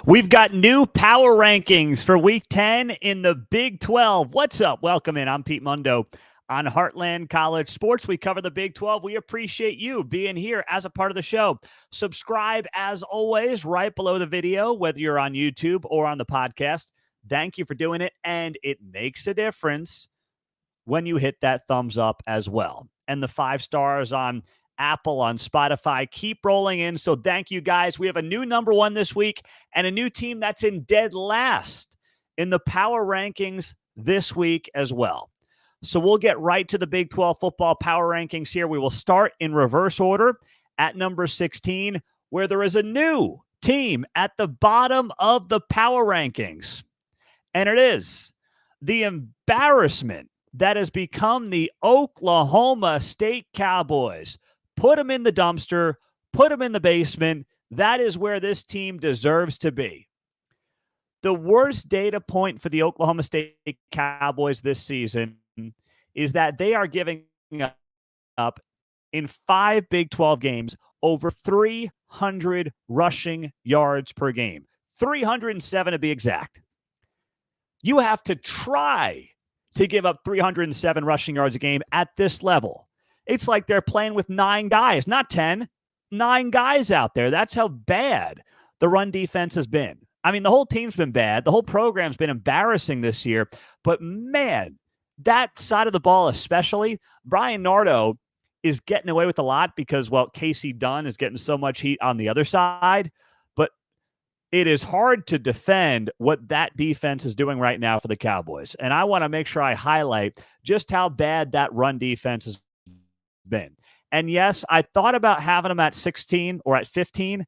We've got new power rankings for Week 10 in the Big 12. What's up? Welcome in. I'm Pete Mundo on Heartland College Sports. We cover the Big 12. We appreciate you being here as a part of the show. Subscribe, as always, right below the video, whether you're on YouTube or on the podcast. Thank you for doing it, and it makes a difference when you hit that thumbs up as well. And the 5 stars on Apple, on Spotify, keep rolling in. So thank you, guys. We have a new number 1 this week and a new team that's in dead last in the power rankings this week as well. So we'll get right to the Big 12 football power rankings here. We will start in reverse order at number 16, where there is a new team at the bottom of the power rankings. And it is the embarrassment that has become the Oklahoma State Cowboys. Put them in the dumpster, put them in the basement. That is where this team deserves to be. The worst data point for the Oklahoma State Cowboys this season is that they are giving up in 5 Big 12 games over 300 rushing yards per game. 307 to be exact. You have to try to give up 307 rushing yards a game at this level. It's like they're playing with 9 guys, not 10, 9 guys out there. That's how bad the run defense has been. I mean, the whole team's been bad. The whole program's been embarrassing this year. But, man, that side of the ball especially, Brian Nardo is getting away with a lot because, well, Casey Dunn is getting so much heat on the other side. But it is hard to defend what that defense is doing right now for the Cowboys. And I want to make sure I highlight just how bad that run defense has been. And yes, I thought about having them at 16 or at 15,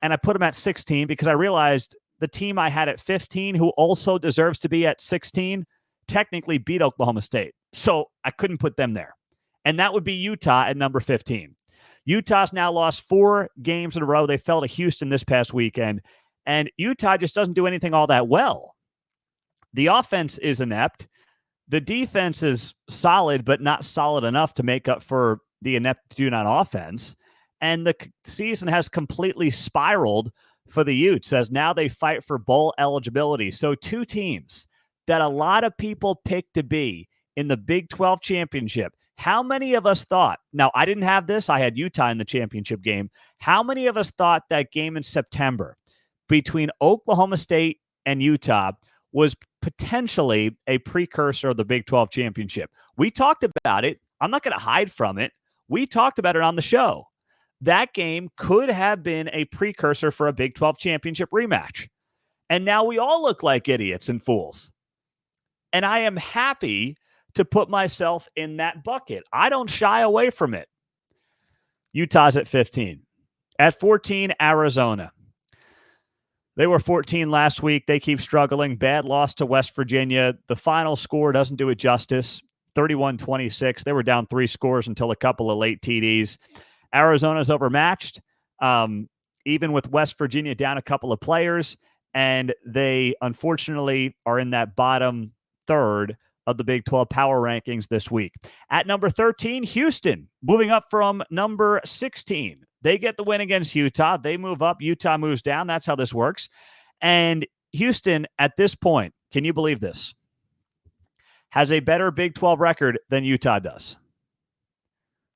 and I put them at 16 because I realized the team I had at 15, who also deserves to be at 16, technically beat Oklahoma State. So I couldn't put them there. And that would be Utah at number 15. Utah's now lost 4 games in a row. They fell to Houston this past weekend, and Utah just doesn't do anything all that well. The offense is inept. The defense is solid, but not solid enough to make up for the ineptitude on offense. And the season has completely spiraled for the Utes as now they fight for bowl eligibility. So 2 teams that a lot of people picked to be in the Big 12 championship. How many of us thought, now I didn't have this, I had Utah in the championship game. How many of us thought that game in September between Oklahoma State and Utah was potentially a precursor of the Big 12 championship? We talked about it. I'm not going to hide from it. We talked about it on the show. That game could have been a precursor for a Big 12 championship rematch. And now we all look like idiots and fools. And I am happy to put myself in that bucket. I don't shy away from it. Utah's at 15. At 14, Arizona. They were 14 last week. They keep struggling. Bad loss to West Virginia. The final score doesn't do it justice. 31-26. They were down 3 scores until a couple of late TDs. Arizona's overmatched, even with West Virginia down a couple of players. And they, unfortunately, are in that bottom third of the Big 12 power rankings this week. At number 13, Houston, moving up from number 16. They get the win against Utah. They move up. Utah moves down. That's how this works. And Houston, at this point, can you believe this, has a better Big 12 record than Utah does.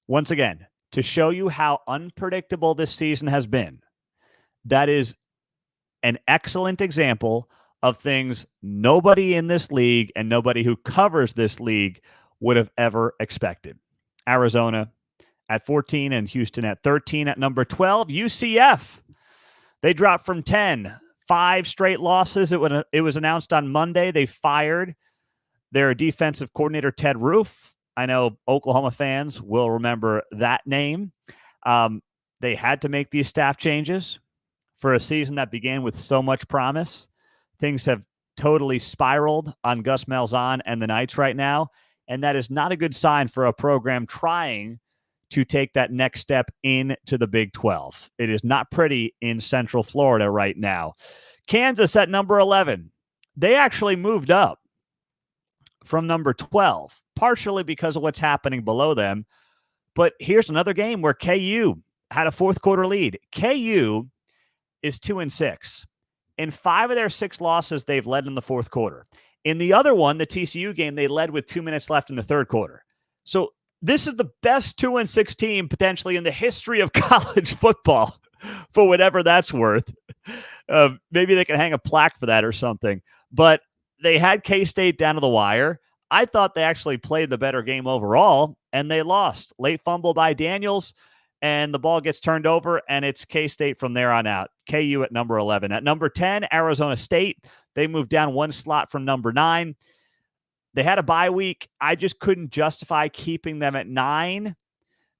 Once again, to show you how unpredictable this season has been, that is an excellent example of things nobody in this league and nobody who covers this league would have ever expected. Arizona at 14 and Houston at 13. At number 12, UCF. They dropped from 10. 5 straight losses. It was announced on Monday. They fired their defensive coordinator, Ted Roof. I know Oklahoma fans will remember that name. They had to make these staff changes for a season that began with so much promise. Things have totally spiraled on Gus Malzahn and the Knights right now, and that is not a good sign for a program trying to take that next step into the Big 12. It is not pretty in Central Florida right now. Kansas at number 11. They actually moved up from number 12, partially because of what's happening below them. But here's another game where KU had a fourth quarter lead. KU is 2-6. In 5 of their 6 losses, they've led in the fourth quarter. In the other one, the TCU game, they led with 2 minutes left in the third quarter. So this is the best 2-6 team potentially in the history of college football, for whatever that's worth. Maybe they can hang a plaque for that or something. But they had K-State down to the wire. I thought they actually played the better game overall, and they lost. Late fumble by Daniels, and the ball gets turned over, and it's K-State from there on out. KU at number 11. At number 10, Arizona State. They moved down one slot from number 9. They had a bye week. I just couldn't justify keeping them at 9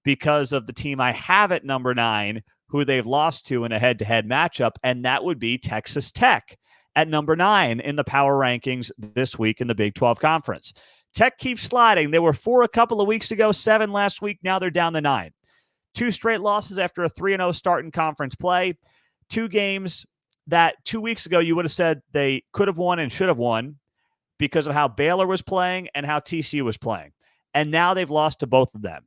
because of the team I have at number 9, who they've lost to in a head-to-head matchup, and that would be Texas Tech at number 9 in the power rankings this week in the Big 12 Conference. Tech keeps sliding. They were 4 a couple of weeks ago, 7 last week. Now they're down to 9. 2 straight losses after a 3-0 start in conference play. 2 games that 2 weeks ago you would have said they could have won and should have won because of how Baylor was playing and how TCU was playing. And now they've lost to both of them.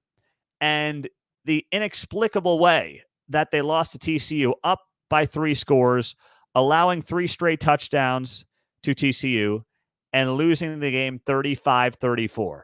And the inexplicable way that they lost to TCU up by 3 scores, allowing 3 straight touchdowns to TCU, and losing the game 35-34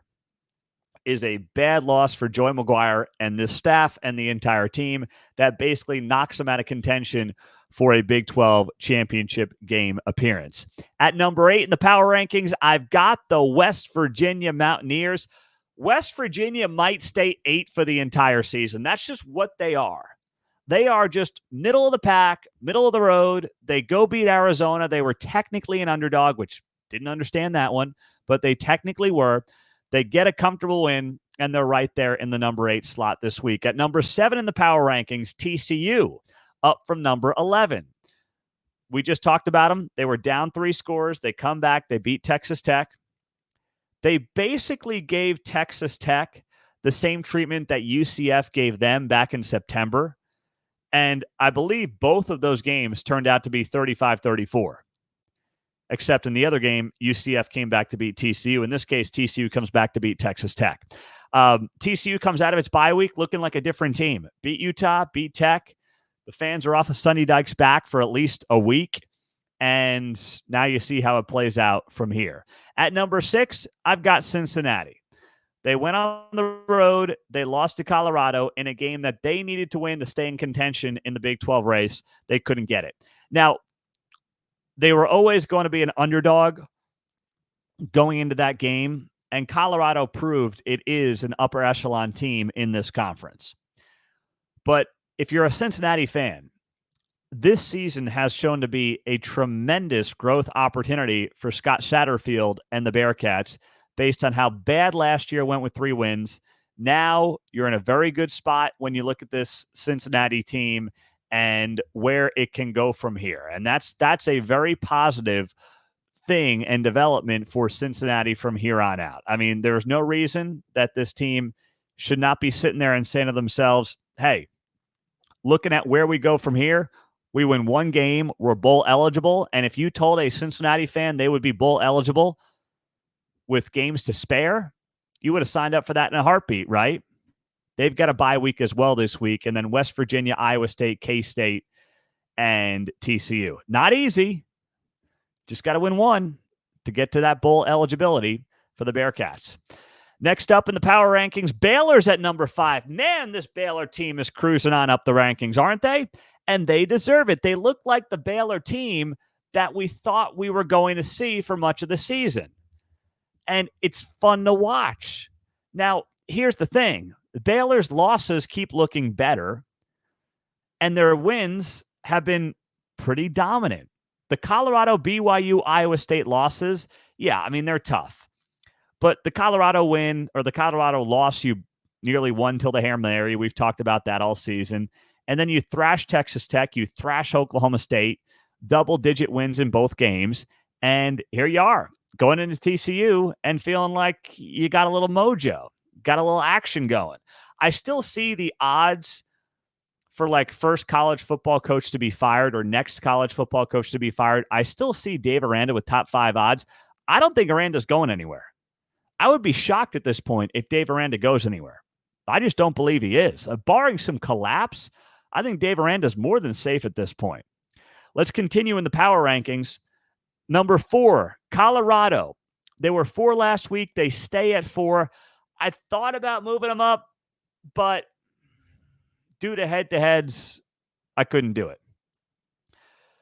is a bad loss for Joey McGuire and this staff and the entire team that basically knocks them out of contention for a Big 12 championship game appearance. At number 8 in the power rankings, I've got the West Virginia Mountaineers. West Virginia might stay 8 for the entire season. That's just what they are. They are just middle of the pack, middle of the road. They go beat Arizona. They were technically an underdog, which didn't understand that one, but they technically were. They get a comfortable win, and they're right there in the number 8 slot this week. At number 7 in the power rankings, TCU, up from number 11. We just talked about them. They were down 3 scores. They come back. They beat Texas Tech. They basically gave Texas Tech the same treatment that UCF gave them back in September. And I believe both of those games turned out to be 35-34. Except in the other game, UCF came back to beat TCU. In this case, TCU comes back to beat Texas Tech. TCU comes out of its bye week looking like a different team. Beat Utah, beat Tech. The fans are off of Sonny Dykes' back for at least a week. And now you see how it plays out from here. At number 6, I've got Cincinnati. They went on the road. They lost to Colorado in a game that they needed to win to stay in contention in the Big 12 race. They couldn't get it. Now, they were always going to be an underdog going into that game, and Colorado proved it is an upper echelon team in this conference. But if you're a Cincinnati fan, this season has shown to be a tremendous growth opportunity for Scott Satterfield and the Bearcats based on how bad last year went with 3 wins. Now you're in a very good spot when you look at this Cincinnati team and where it can go from here. And that's a very positive thing and development for Cincinnati from here on out. I mean, there's no reason that this team should not be sitting there and saying to themselves, hey, looking at where we go from here, we win 1 game, we're bowl eligible. And if you told a Cincinnati fan they would be bowl eligible with games to spare, you would have signed up for that in a heartbeat, right? They've got a bye week as well this week, and then West Virginia, Iowa State, K-State, and TCU. Not easy. Just got to win 1 to get to that bowl eligibility for the Bearcats. Next up in the power rankings, Baylor's at number 5. Man, this Baylor team is cruising on up the rankings, aren't they? And they deserve it. They look like the Baylor team that we thought we were going to see for much of the season. And it's fun to watch. Now, here's the thing. Baylor's losses keep looking better, and their wins have been pretty dominant. The Colorado, BYU, Iowa State losses, yeah, I mean, they're tough. But the Colorado win or the Colorado loss, you nearly won till the Hail Mary. We've talked about that all season. And then you thrash Texas Tech, you thrash Oklahoma State, double-digit wins in both games, and here you are, going into TCU and feeling like you got a little mojo, got a little action going. I still see the odds for like first college football coach to be fired or next college football coach to be fired. I still see Dave Aranda with top 5 odds. I don't think Aranda's going anywhere. I would be shocked at this point if Dave Aranda goes anywhere. I just don't believe he is. Barring some collapse, I think Dave Aranda's more than safe at this point. Let's continue in the power rankings. Number 4, Colorado. They were 4 last week. They stay at 4. I thought about moving them up, but due to head-to-heads, I couldn't do it.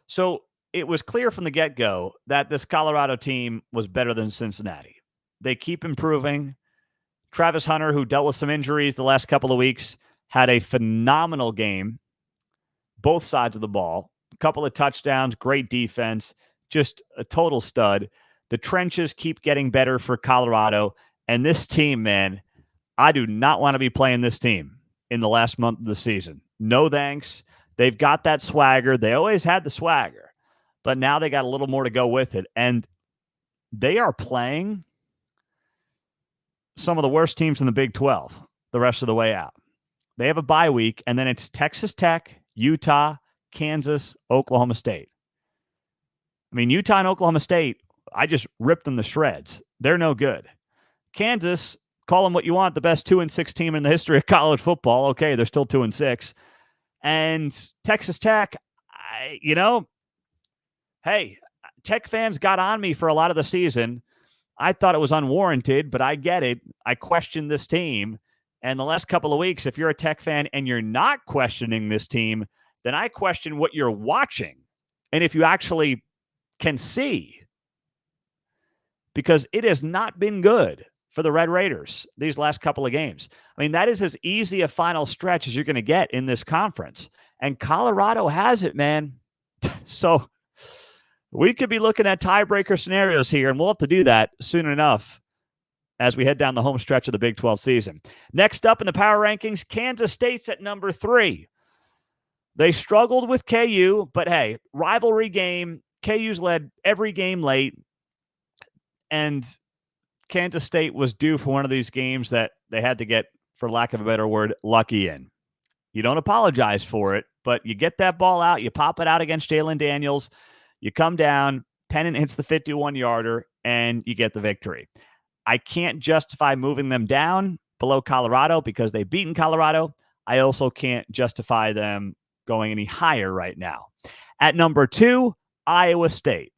So it was clear from the get-go that this Colorado team was better than Cincinnati. They keep improving. Travis Hunter, who dealt with some injuries the last couple of weeks, had a phenomenal game, both sides of the ball. A couple of touchdowns, great defense, just a total stud. The trenches keep getting better for Colorado. And this team, man, I do not want to be playing this team in the last month of the season. No thanks. They've got that swagger. They always had the swagger, but now they got a little more to go with it. And they are playing some of the worst teams in the Big 12 the rest of the way out. They have a bye week, and then it's Texas Tech, Utah, Kansas, Oklahoma State. I mean, Utah and Oklahoma State, I just ripped them to shreds. They're no good. Kansas, call them what you want, the best 2-6 team in the history of college football. Okay, they're still 2-6. And Texas Tech, hey, Tech fans got on me for a lot of the season. I thought it was unwarranted, but I get it. I questioned this team. And the last couple of weeks, if you're a Tech fan and you're not questioning this team, then I question what you're watching and if you actually can see. Because it has not been good for the Red Raiders these last couple of games. I mean, that is as easy a final stretch as you're going to get in this conference. And Colorado has it, man. So we could be looking at tiebreaker scenarios here, and we'll have to do that soon enough as we head down the home stretch of the Big 12 season. Next up in the power rankings, Kansas State's at number 3. They struggled with KU, but hey, rivalry game. KU's led every game late, and Kansas State was due for one of these games that they had to get, for lack of a better word, lucky in. You don't apologize for it, but you get that ball out, you pop it out against Jalen Daniels, you come down, Tennant hits the 51-yarder, and you get the victory. I can't justify moving them down below Colorado because they've beaten Colorado. I also can't justify them going any higher right now. At number 2, Iowa State.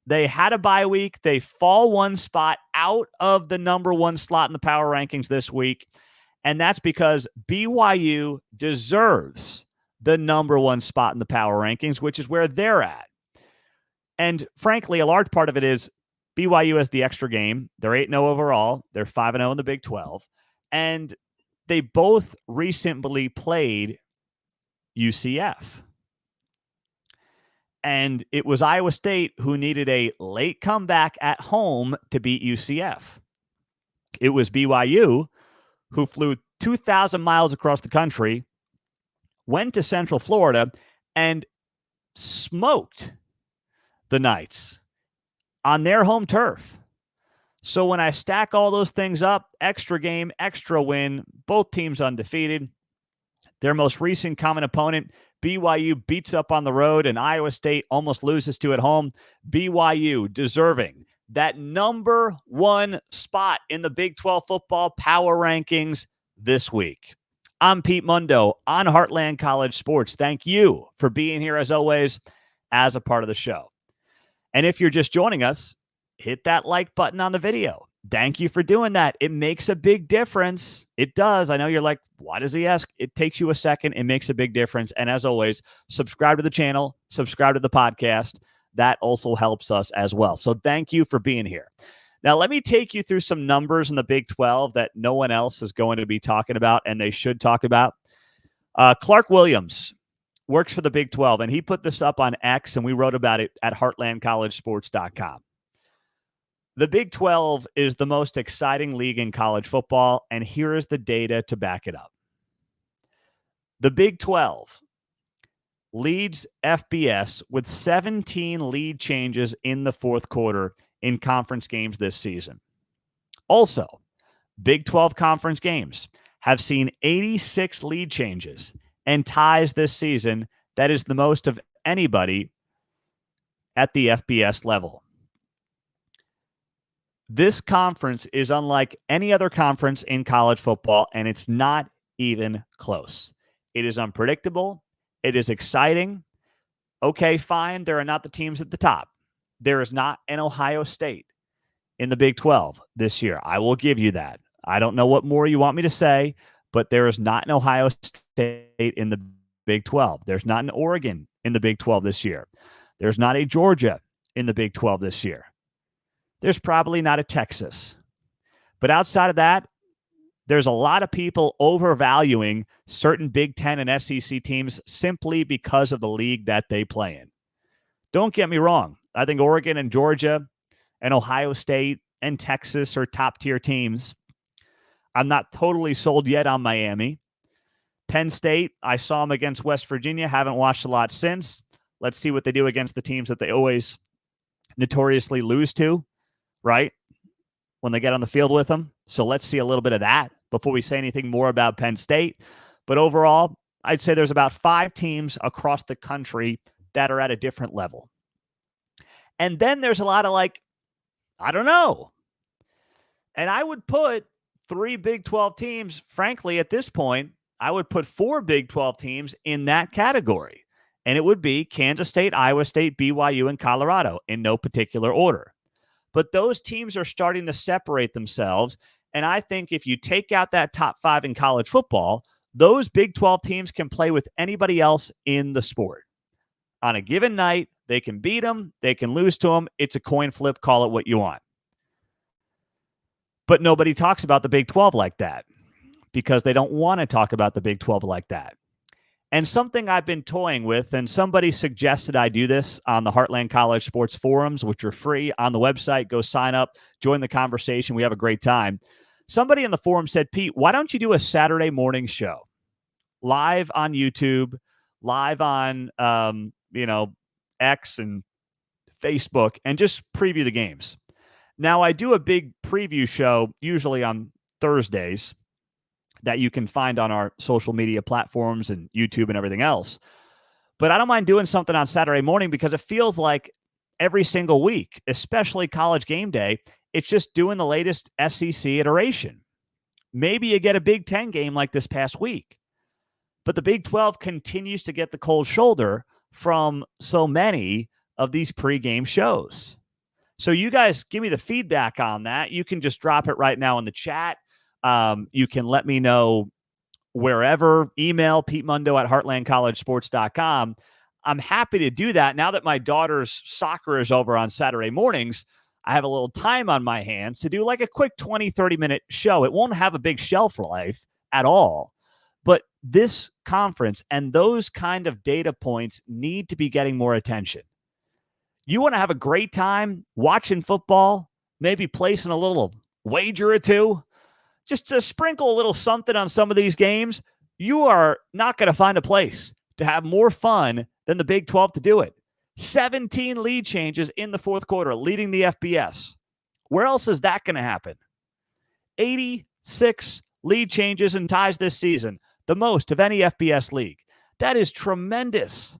They had a bye week. They fall one spot out of the number 1 slot in the power rankings this week. And that's because BYU deserves the number 1 spot in the power rankings, which is where they're at. And frankly, a large part of it is BYU has the extra game. They're 8-0 overall. They're 5-0 in the Big 12. And they both recently played UCF. And it was Iowa State who needed a late comeback at home to beat UCF. It was BYU who flew 2,000 miles across the country, went to Central Florida, and smoked the Knights on their home turf. So when I stack all those things up, extra game, extra win, both teams undefeated. Their most recent common opponent, BYU, beats up on the road, and Iowa State almost loses to at home. BYU deserving that number 1 spot in the Big 12 football power rankings this week. I'm Pete Mundo on Heartland College Sports. Thank you for being here, as always, as a part of the show. And if you're just joining us, hit that like button on the video. Thank you for doing that. It makes a big difference. It does. I know you're like, why does he ask? It takes you a second. It makes a big difference. And as always, subscribe to the channel, subscribe to the podcast. That also helps us as well. So thank you for being here. Now, let me take you through some numbers in the Big 12 that no one else is going to be talking about, and they should talk about. Clark Williams works for the Big 12, and he put this up on X, and we wrote about it at heartlandcollegesports.com. The Big 12 is the most exciting league in college football, and here is the data to back it up. The Big 12 leads FBS with 17 lead changes in the fourth quarter in conference games this season. Also, Big 12 conference games have seen 86 lead changes and ties this season. That is the most of anybody at the FBS level. This conference is unlike any other conference in college football, and it's not even close. It is unpredictable. It is exciting. Okay, fine. There are not the teams at the top. There is not an Ohio State in the Big 12 this year. I will give you that. I don't know what more you want me to say, but there is not an Ohio State in the Big 12. There's not an Oregon in the Big 12 this year. There's not a Georgia in the Big 12 this year. There's probably not a Texas. But outside of that, there's a lot of people overvaluing certain Big 10 and SEC teams simply because of the league that they play in. Don't get me wrong. I think Oregon and Georgia and Ohio State and Texas are top-tier teams. I'm not totally sold yet on Miami. Penn State, I saw them against West Virginia. Haven't watched a lot since. Let's see what they do against the teams that they always notoriously lose to, right? When they get on the field with them. So let's see a little bit of that before we say anything more about Penn State. But overall, I'd say there's about 5 teams across the country that are at a different level. And then there's a lot of I don't know. And I would put 3 Big 12 teams, frankly, at this point, I would put 4 Big 12 teams in that category. And it would be Kansas State, Iowa State, BYU, and Colorado in no particular order. But those teams are starting to separate themselves. And I think if you take out that top 5 in college football, those Big 12 teams can play with anybody else in the sport. On a given night, they can beat them, they can lose to them. It's a coin flip, call it what you want. But nobody talks about the Big 12 like that because they don't want to talk about the Big 12 like that. And something I've been toying with, and somebody suggested I do this on the Heartland College Sports Forums, which are free on the website. Go sign up, join the conversation. We have a great time. Somebody in the forum said, Pete, why don't you do a Saturday morning show live on YouTube, live on, X and Facebook, and just preview the games. Now, I do a big preview show usually on Thursdays that you can find on our social media platforms and YouTube and everything else. But I don't mind doing something on Saturday morning because it feels like every single week, especially College Game Day, it's just doing the latest SEC iteration. Maybe you get a Big 10 game like this past week. But the Big 12 continues to get the cold shoulder from so many of these pregame shows. So you guys give me the feedback on that. You can just drop it right now in the chat. You can let me know wherever, email PeteMundo@heartlandcollegesports.com. I'm happy to do that. Now that my daughter's soccer is over on Saturday mornings, I have a little time on my hands to do like a quick 20, 30-minute show. It won't have a big shelf life at all. But this conference and those kind of data points need to be getting more attention. You want to have a great time watching football, maybe placing a little wager or two, just to sprinkle a little something on some of these games, you are not going to find a place to have more fun than the Big 12 to do it. 17 lead changes in the fourth quarter, leading the FBS. Where else is that going to happen? 86 lead changes and ties this season, the most of any FBS league. That is tremendous.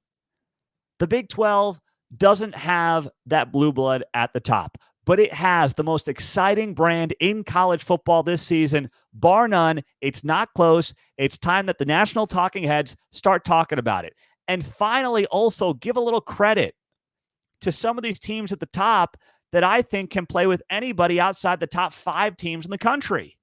The Big 12 doesn't have that blue blood at the top, but it has the most exciting brand in college football this season, bar none. It's not close. It's time that the national talking heads start talking about it. And finally, also give a little credit to some of these teams at the top that I think can play with anybody outside the top 5 teams in the country.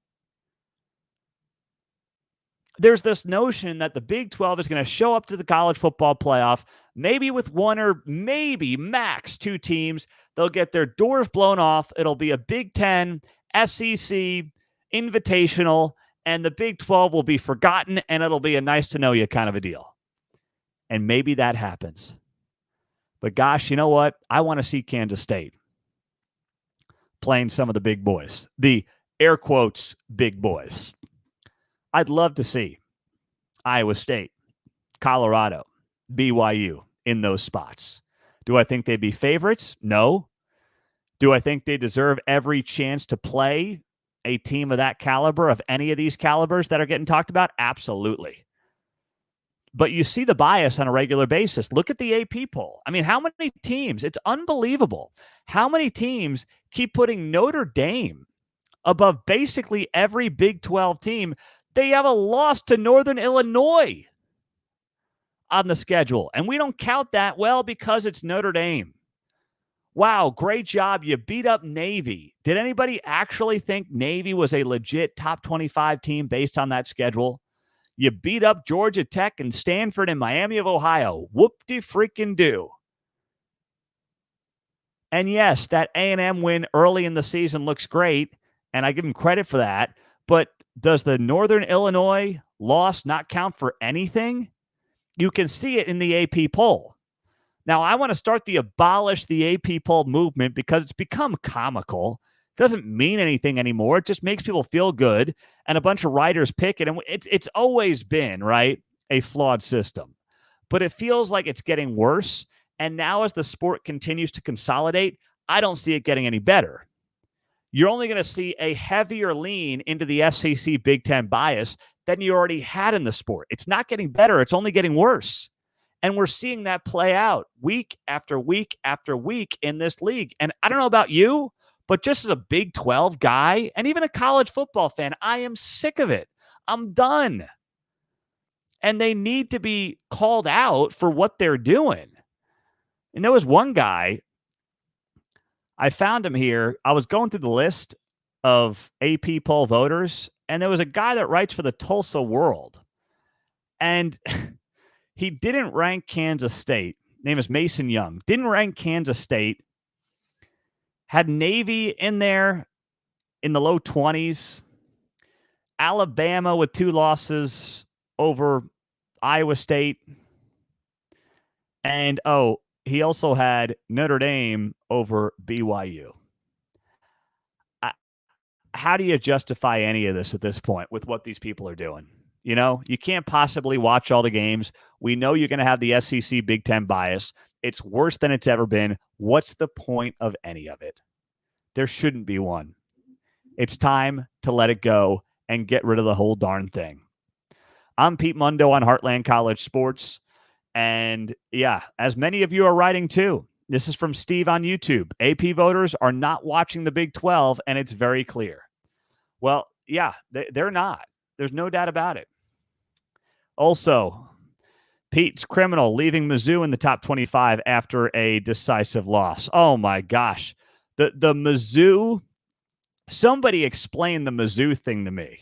There's this notion that the Big 12 is going to show up to the college football playoff, maybe with 1 or maybe max 2 teams. They'll get their doors blown off. It'll be a Big 10, SEC, invitational, and the Big 12 will be forgotten, and it'll be a nice to know you kind of a deal. And maybe that happens. But gosh, you know what? I want to see Kansas State playing some of the big boys, the air quotes big boys. I'd love to see Iowa State, Colorado, BYU in those spots. Do I think they'd be favorites? No. Do I think they deserve every chance to play a team of that caliber, of any of these calibers that are getting talked about? Absolutely. But you see the bias on a regular basis. Look at the AP poll. I mean, how many teams? It's unbelievable. How many teams keep putting Notre Dame above basically every Big 12 team? They have a loss to Northern Illinois. on the schedule. And we don't count that, well, because it's Notre Dame. Wow, great job. You beat up Navy. Did anybody actually think Navy was a legit top 25 team based on that schedule? You beat up Georgia Tech and Stanford and Miami of Ohio. Whoop-de-freaking-do. And yes, that A&M win early in the season looks great, and I give them credit for that. But does the Northern Illinois loss not count for anything? You can see it in the AP poll. Now, I want to start the abolish the AP poll movement because it's become comical. It doesn't mean anything anymore. It just makes people feel good, and a bunch of writers pick it. And it's always been, right, a flawed system. But it feels like it's getting worse. And now as the sport continues to consolidate, I don't see it getting any better. You're only going to see a heavier lean into the SEC Big Ten bias than you already had in the sport. It's not getting better. It's only getting worse. And we're seeing that play out week after week after week in this league. And I don't know about you, but just as a Big 12 guy and even a college football fan, I am sick of it. I'm done. And they need to be called out for what they're doing. And there was one guy, I found him here. I was going through the list of AP poll voters, and there was a guy that writes for the Tulsa World. And he didn't rank Kansas State. Name is Mason Young. Didn't rank Kansas State. Had Navy in there in the low 20s. Alabama with 2 losses over Iowa State. And, he also had Notre Dame over BYU. How do you justify any of this at this point with what these people are doing? You know, you can't possibly watch all the games. We know you're going to have the SEC Big Ten bias. It's worse than it's ever been. What's the point of any of it? There shouldn't be one. It's time to let it go and get rid of the whole darn thing. I'm Pete Mundo on Heartland College Sports. And yeah, as many of you are writing too, this is from Steve on YouTube. AP voters are not watching the Big 12, and it's very clear. Well, yeah, they're not. There's no doubt about it. Also, Pete's criminal leaving Mizzou in the top 25 after a decisive loss. Oh my gosh. The Mizzou, somebody explain the Mizzou thing to me.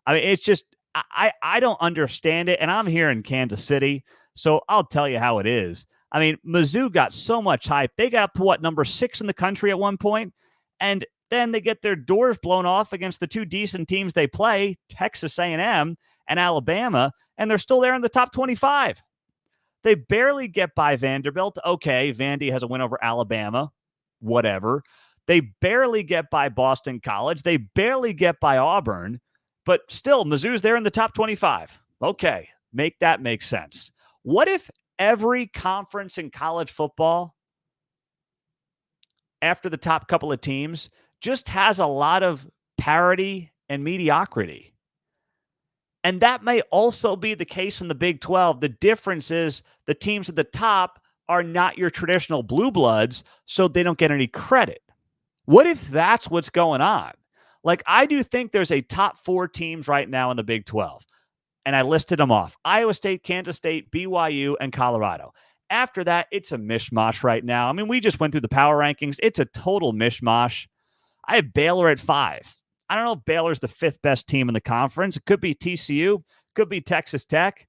I mean, it's just, I don't understand it. And I'm here in Kansas City, so I'll tell you how it is. I mean, Mizzou got so much hype. They got up to number 6 in the country at one point, and then they get their doors blown off against the 2 decent teams they play, Texas A&M and Alabama, and they're still there in the top 25. They barely get by Vanderbilt. Okay, Vandy has a win over Alabama, whatever. They barely get by Boston College. They barely get by Auburn, but still, Mizzou's there in the top 25. Okay, make that make sense. What if every conference in college football, after the top couple of teams, just has a lot of parity and mediocrity? And that may also be the case in the Big 12. The difference is the teams at the top are not your traditional blue bloods, so they don't get any credit. What if that's what's going on? Like, I do think there's a top 4 teams right now in the Big 12. And I listed them off: Iowa State, Kansas State, BYU, and Colorado. After that, it's a mishmash right now. I mean, we just went through the power rankings. It's a total mishmash. I have Baylor at 5. I don't know if Baylor's the 5th best team in the conference. It could be TCU. Could be Texas Tech.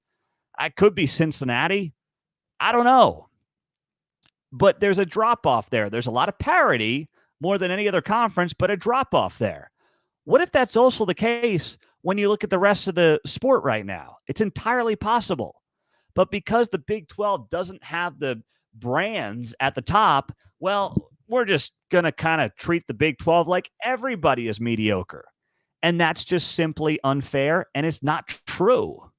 I could be Cincinnati. I don't know. But there's a drop-off there. There's a lot of parity, more than any other conference, but a drop-off there. What if that's also the case when you look at the rest of the sport right now? It's entirely possible. But because the Big 12 doesn't have the brands at the top, well, we're just going to kind of treat the Big 12 like everybody is mediocre. And that's just simply unfair, and it's not true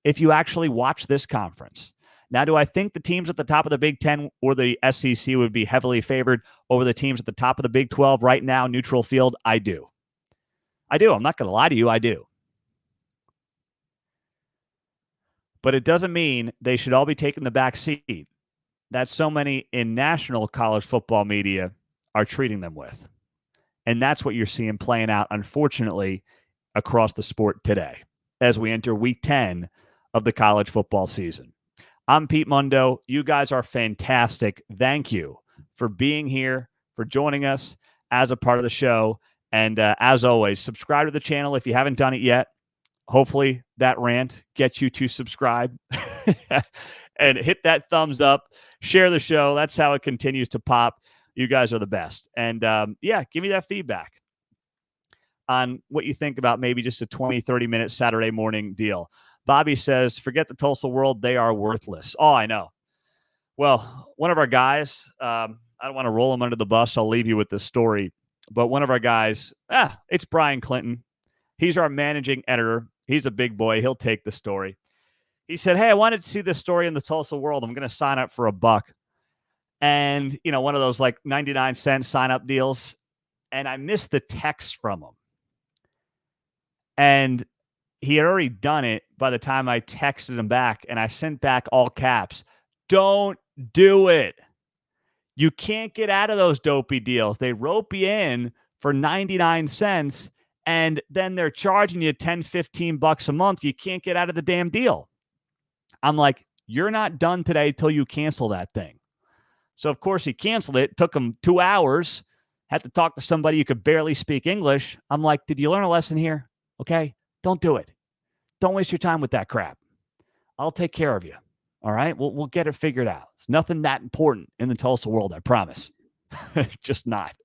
if you actually watch this conference. Now, do I think the teams at the top of the Big 10 or the SEC would be heavily favored over the teams at the top of the Big 12 right now, neutral field? I do. I'm not going to lie to you. I do. But it doesn't mean they should all be taking the back seat that so many in national college football media are treating them with. And that's what you're seeing playing out, unfortunately, across the sport today as we enter week 10 of the college football season. I'm Pete Mundo. You guys are fantastic. Thank you for being here, for joining us as a part of the show. And as always, subscribe to the channel if you haven't done it yet. Hopefully that rant gets you to subscribe and hit that thumbs up, share the show. That's how it continues to pop. You guys are the best. And yeah, give me that feedback on what you think about maybe just a 20, 30-minute Saturday morning deal. Bobby says, forget the Tulsa World. They are worthless. Oh, I know. Well, one of our guys, I don't want to roll him under the bus. I'll leave you with this story. But one of our guys, it's Brian Clinton. He's our managing editor. He's a big boy. He'll take the story. He said, hey, I wanted to see this story in the Tulsa World. I'm going to sign up for $1. And, one of those like 99-cent sign-up deals. And I missed the text from him. And he had already done it by the time I texted him back, and I sent back all caps. Don't do it. You can't get out of those dopey deals. They rope you in for 99 cents, and then they're charging you 10, 15 bucks a month. You can't get out of the damn deal. I'm like, you're not done today till you cancel that thing. So, of course, he canceled it. Took him 2 hours. Had to talk to somebody who could barely speak English. I'm like, did you learn a lesson here? Okay? Don't do it. Don't waste your time with that crap. I'll take care of you. All right? We'll get it figured out. It's nothing that important in the Tulsa World, I promise. Just not.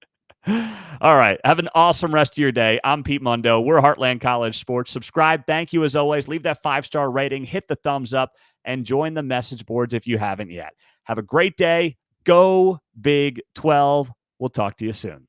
All right. Have an awesome rest of your day. I'm Pete Mundo. We're Heartland College Sports. Subscribe. Thank you as always. Leave that 5-star rating. Hit the thumbs up. And join the message boards if you haven't yet. Have a great day. Go Big 12. We'll talk to you soon.